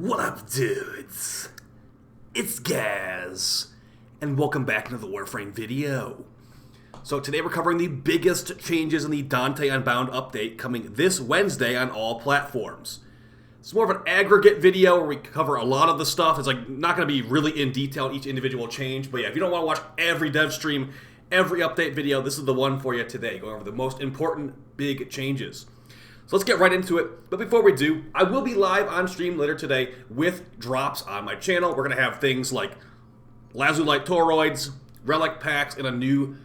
What up, dudes? It's Gaz, and welcome back to the Warframe video. So today we're covering the biggest changes in the Dante Unbound update coming this Wednesday on all platforms. It's more of an aggregate video where we cover a lot of the stuff. It's not going to be really in detail each individual change, but yeah, if you don't want to watch every dev stream, every update video, this is the one for you today, going over the most important big changes. So let's get right into it, but before we do, I will be live on stream later today with drops on my channel. We're going to have things like Lazulite Toroids, Relic Packs, and a new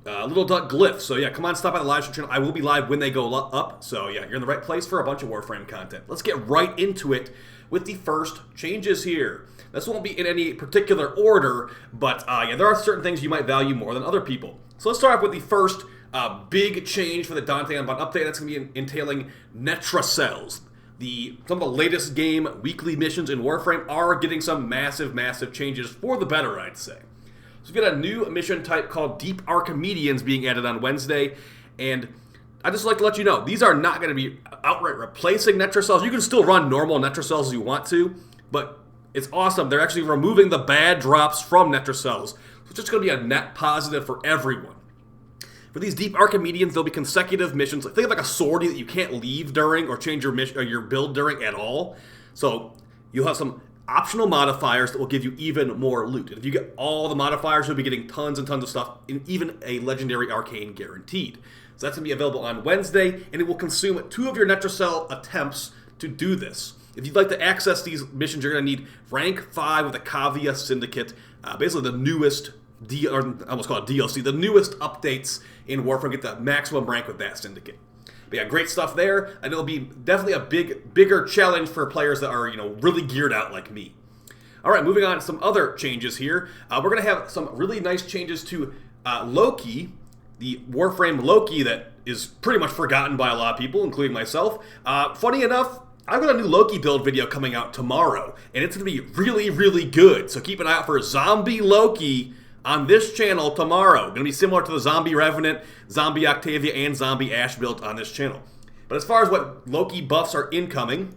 Little Duck Glyph. So yeah, come on, stop by the live stream channel. I will be live when they go up, so yeah, you're in the right place for a bunch of Warframe content. Let's get right into it with the first changes here. This won't be in any particular order, but yeah, there are certain things you might value more than other people. So let's start off with the first big change for the Dante Unbound update. That's going to be entailing Netra cells. Some of the latest game weekly missions in Warframe are getting some massive changes for the better, I'd say. So we've got a new mission type called Deep Archimedians being added on Wednesday, and I'd just like to let you know, these are not going to be outright replacing Netra cells. You can still run normal Netra cells as you want to, but it's awesome. They're actually removing the bad drops from Netra cells, so it's just going to be a net positive for everyone. For these Deep Archimedians, there'll be consecutive missions. Think of like a sortie that you can't leave during or change your mission or your build during at all. So you'll have some optional modifiers that will give you even more loot. And if you get all the modifiers, you'll be getting tons and tons of stuff, and even a legendary arcane guaranteed. So that's going to be available on Wednesday, and it will consume 2 of your Netra cell attempts to do this. If you'd like to access these missions, you're going to need rank 5 with the Kavia Syndicate, basically the newest I almost call it DLC, the newest updates in Warframe. Get the maximum rank with that syndicate. But yeah, great stuff there, and it'll be definitely a bigger challenge for players that are, really geared out like me. All right, moving on to some other changes here. We're going to have some really nice changes to Loki, the Warframe Loki that is pretty much forgotten by a lot of people, including myself. Funny enough, I've got a new Loki build video coming out tomorrow, and it's going to be really good. So keep an eye out for Zombie Loki on this channel tomorrow. Going to be similar to the Zombie Revenant, Zombie Octavia, and Zombie Ash build on this channel. But as far as what Loki buffs are incoming,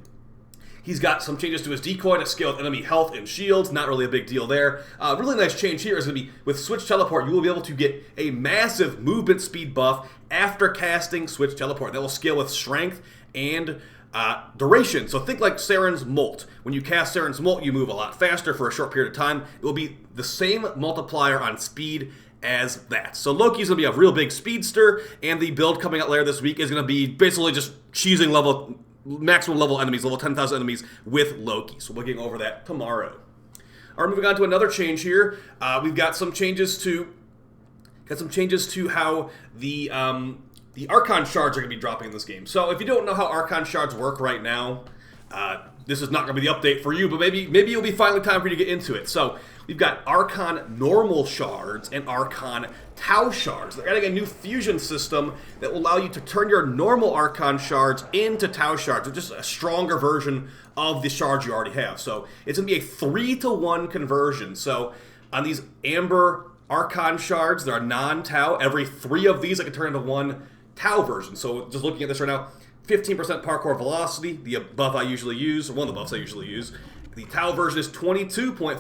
he's got some changes to his decoy to scale with enemy health and shields. Not really a big deal there. Really nice change here is going to be with Switch Teleport. You will be able to get a massive movement speed buff after casting Switch Teleport. That will scale with strength and duration. So think like Saren's Molt. When you cast Saren's Molt, you move a lot faster for a short period of time. It will be the same multiplier on speed as that. So Loki's going to be a real big speedster, and the build coming out later this week is going to be basically just cheesing maximum level enemies, level 10,000 enemies with Loki. So we're getting over that tomorrow. All right, moving on to another change here. We've got some changes to how the Archon shards are going to be dropping in this game. So if you don't know how Archon shards work right now, this is not going to be the update for you, but maybe it'll be finally time for you to get into it. So we've got Archon normal shards and Archon Tau shards. They're adding a new fusion system that will allow you to turn your normal Archon shards into Tau shards, which is a stronger version of the shards you already have. So it's going to be a 3-to-1 conversion. So on these Amber Archon shards, there are non-Tau. Every 3 of these I can turn into 1 Tau version. So just looking at this right now, 15% parkour velocity, the buff I usually use, or one of the buffs I usually use. The Tau version is 22.5%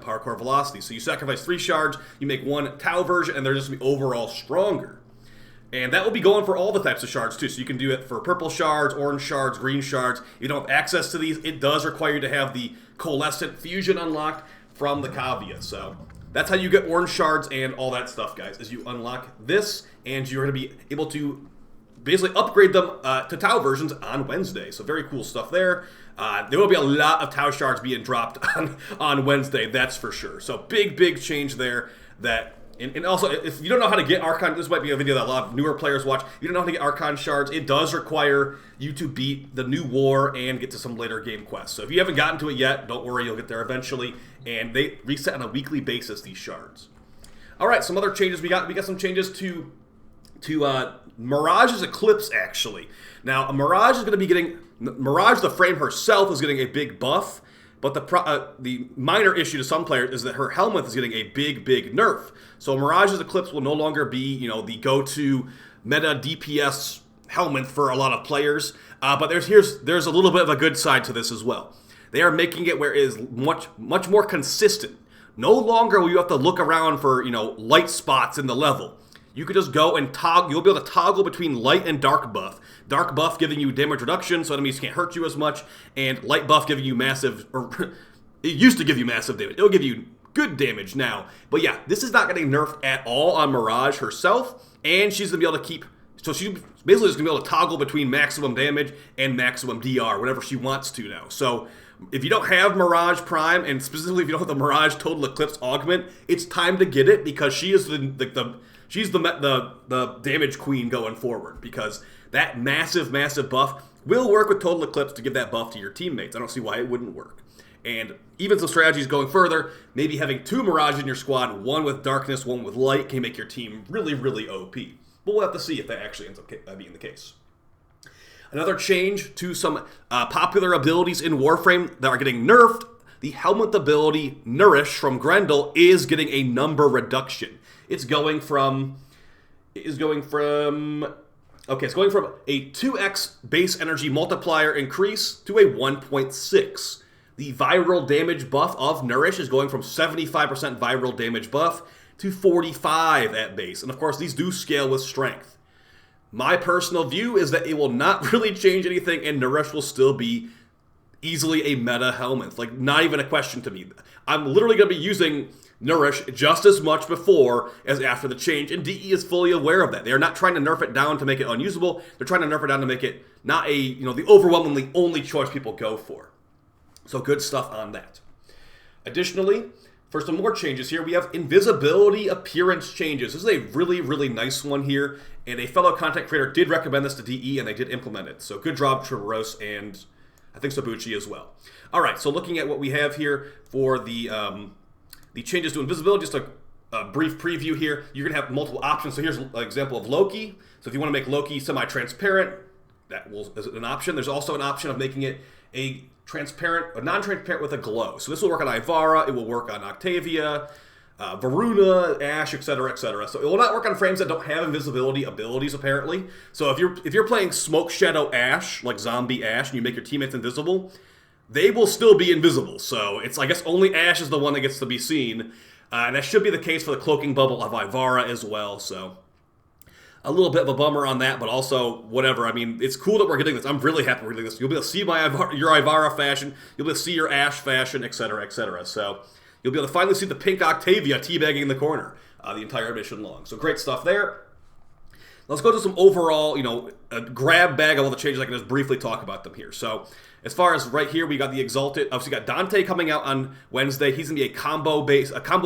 parkour velocity. So you sacrifice 3 shards, you make 1 Tau version, and they're just going to be overall stronger. And that will be going for all the types of shards too. So you can do it for purple shards, orange shards, green shards. If you don't have access to these, it does require you to have the coalescent fusion unlocked from the Kavia. So that's how you get orange shards and all that stuff, guys, is you unlock this, and you're going to be able to basically upgrade them to Tau versions on Wednesday. So very cool stuff there. There will be a lot of Tau shards being dropped on Wednesday, that's for sure. So big change there. And also, if you don't know how to get Archon, this might be a video that a lot of newer players watch. If you don't know how to get Archon shards, it does require you to beat the new war and get to some later game quests. So if you haven't gotten to it yet, don't worry, you'll get there eventually. And they reset on a weekly basis, these shards. All right, some other changes. We got some changes to Mirage's Eclipse, actually. Now, Mirage is going to be getting... Mirage, the frame herself, is getting a big buff. But the minor issue to some players is that her helmet is getting a big nerf. So Mirage's Eclipse will no longer be, the go-to meta DPS helmet for a lot of players. But there's a little bit of a good side to this as well. They are making it where it is much more consistent. No longer will you have to look around for, light spots in the level. You could just go and toggle. You'll be able to toggle between light and dark buff. Dark buff giving you damage reduction, so enemies can't hurt you as much, and light buff giving you massive, or it used to give you massive damage. It'll give you good damage now. But yeah, this is not getting nerfed at all on Mirage herself, and she's going to be able to keep, so she's basically just going to be able to toggle between maximum damage and maximum DR, whenever she wants to now. So if you don't have Mirage Prime, and specifically if you don't have the Mirage Total Eclipse Augment, it's time to get it, because she is she's the damage queen going forward, because that massive buff will work with Total Eclipse to give that buff to your teammates. I don't see why it wouldn't work. And even some strategies going further, maybe having 2 Mirage in your squad, one with darkness, one with light, can make your team really, really OP. But we'll have to see if that actually ends up being the case. Another change to some popular abilities in Warframe that are getting nerfed, the helmet ability Nourish from Grendel is getting a number reduction. It's going from a 2x base energy multiplier increase to a 1.6. The viral damage buff of Nourish is going from 75% viral damage buff to 45 at base. And of course, these do scale with strength. My personal view is that it will not really change anything, and Nourish will still be easily a meta helmet. Like, not even a question to me. I'm literally going to be using Nourish just as much before as after the change, and DE is fully aware of that. They are not trying to nerf it down to make it unusable. They're trying to nerf it down to make it not the overwhelmingly only choice people go for. So good stuff on that. Additionally, for some more changes here, we have invisibility appearance changes. This is a really, really nice one here, and a fellow content creator did recommend this to DE, and they did implement it. So good job, Traveros, and I think Sabuchi as well. All right, so looking at what we have here for the changes to invisibility, just a brief preview here. You're going to have multiple options. So here's an example of Loki. So if you want to make Loki semi-transparent, that is an option. There's also an option of making it a non-transparent with a glow. So this will work on Ivara, it will work on Octavia, Varuna, Ashe, etc., etc. So it will not work on frames that don't have invisibility abilities, apparently. So if you're playing Smoke Shadow Ashe, like Zombie Ashe, and you make your teammates invisible, they will still be invisible. So it's, I guess, only Ashe is the one that gets to be seen. And that should be the case for the Cloaking Bubble of Ivara as well. So a little bit of a bummer on that, but also whatever. I mean, it's cool that we're getting this. I'm really happy we're getting this. You'll be able to see your Ivara fashion. You'll be able to see your Ashe fashion, etc., etc. So you'll be able to finally see the pink Octavia teabagging in the corner the entire mission long. So great stuff there. Let's go to some overall, a grab bag of all the changes. I can just briefly talk about them here. So as far as right here, we got the Exalted. Obviously, we got Dante coming out on Wednesday. He's going to be a combo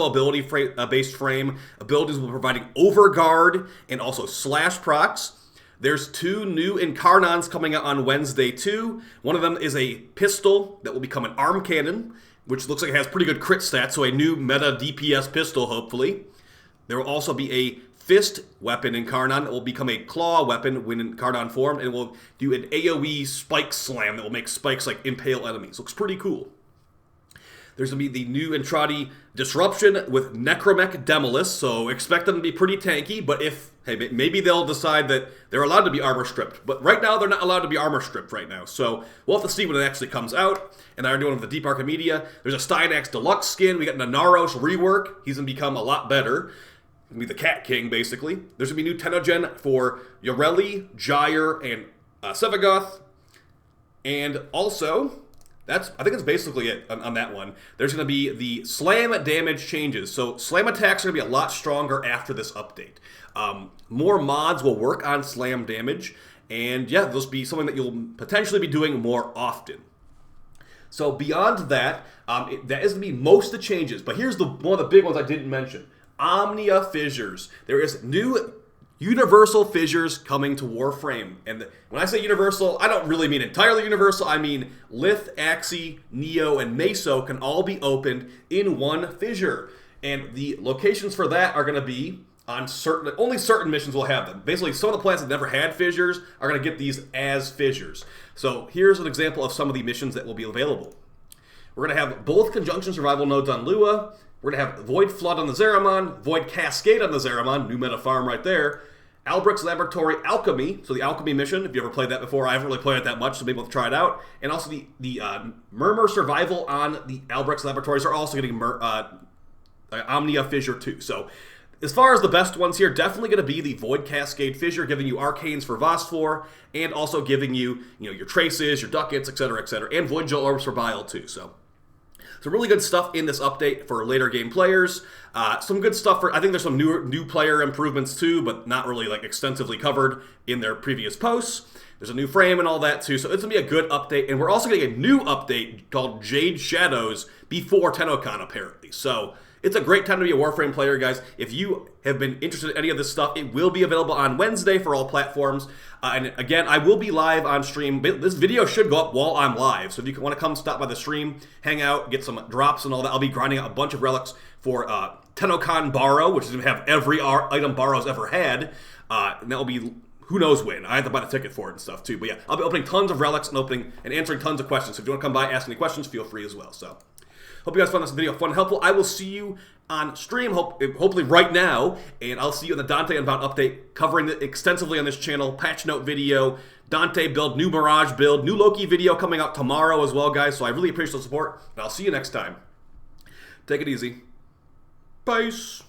ability based frame. Abilities will be providing Overguard and also Slash procs. There's 2 new Incarnons coming out on Wednesday too. One of them is a pistol that will become an arm cannon, which looks like it has pretty good crit stats, so a new meta DPS pistol, hopefully. There will also be a fist weapon Incarnon. It will become a claw weapon when Incarnon formed, and it will do an AoE spike slam that will make spikes like impale enemies. Looks pretty cool. There's going to be the new Entrati Disruption with Necromech Demolus, so expect them to be pretty tanky, but maybe they'll decide that they're allowed to be armor stripped. But right now, they're not allowed to be armor stripped right now, so we'll have to see when it actually comes out. And they're doing it with the Deep Archimedia. There's a Stynax Deluxe skin. We got Nanaros rework. He's going to become a lot better. Be the Cat King, basically. There's going to be new Tenogen for Yoreli, Gyre, and Sevagoth. And also, I think that's basically it on that one. There's going to be the slam damage changes. So slam attacks are going to be a lot stronger after this update. More mods will work on slam damage. And yeah, this will be something that you'll potentially be doing more often. So beyond that, that is going to be most of the changes. But here's one of the big ones I didn't mention. Omnia Fissures. There is new universal fissures coming to Warframe. And when I say universal, I don't really mean entirely universal. I mean Lith, Axii, Neo, and Meso can all be opened in one fissure. And the locations for that are going to be on only certain missions will have them. Basically, some of the planets that never had fissures are going to get these as fissures. So here's an example of some of the missions that will be available. We're going to have both Conjunction Survival nodes on Lua. We're going to have Void Flood on the Zeraman, Void Cascade on the Zeraman, new meta farm right there, Albrecht's Laboratory Alchemy, so the Alchemy mission, if you ever played that before. I haven't really played it that much, so maybe we'll try it out. And also the Murmur Survival on the Albrecht's Laboratories are also getting Omnia Fissure too. So as far as the best ones here, definitely going to be the Void Cascade Fissure, giving you Arcanes for Phosphor, and also giving you, your Traces, your Ducats, etc., and Void Gel Orbs for Bile too. So some really good stuff in this update for later game players. Some good stuff for, I think there's some new player improvements too, but not really like extensively covered in their previous posts. There's a new frame and all that too, so it's going to be a good update. And we're also getting a new update called Jade Shadows before TennoCon apparently. So it's a great time to be a Warframe player, guys. If you have been interested in any of this stuff, it will be available on Wednesday for all platforms. And again, I will be live on stream. This video should go up while I'm live, so if you want to come stop by the stream, hang out, get some drops and all that, I'll be grinding out a bunch of relics for TennoCon Borrow, which is going to have every item Borrow's ever had. And that will be who knows when. I have to buy the ticket for it and stuff too. But yeah, I'll be opening tons of relics and answering tons of questions. So if you want to come by, ask any questions, feel free as well. So hope you guys found this video fun and helpful. I will see you on stream, hopefully right now, and I'll see you in the Dante Unbound update, covering it extensively on this channel, patch note video, Dante build, new Mirage build, new Loki video coming out tomorrow as well, guys, so I really appreciate the support, and I'll see you next time. Take it easy. Peace.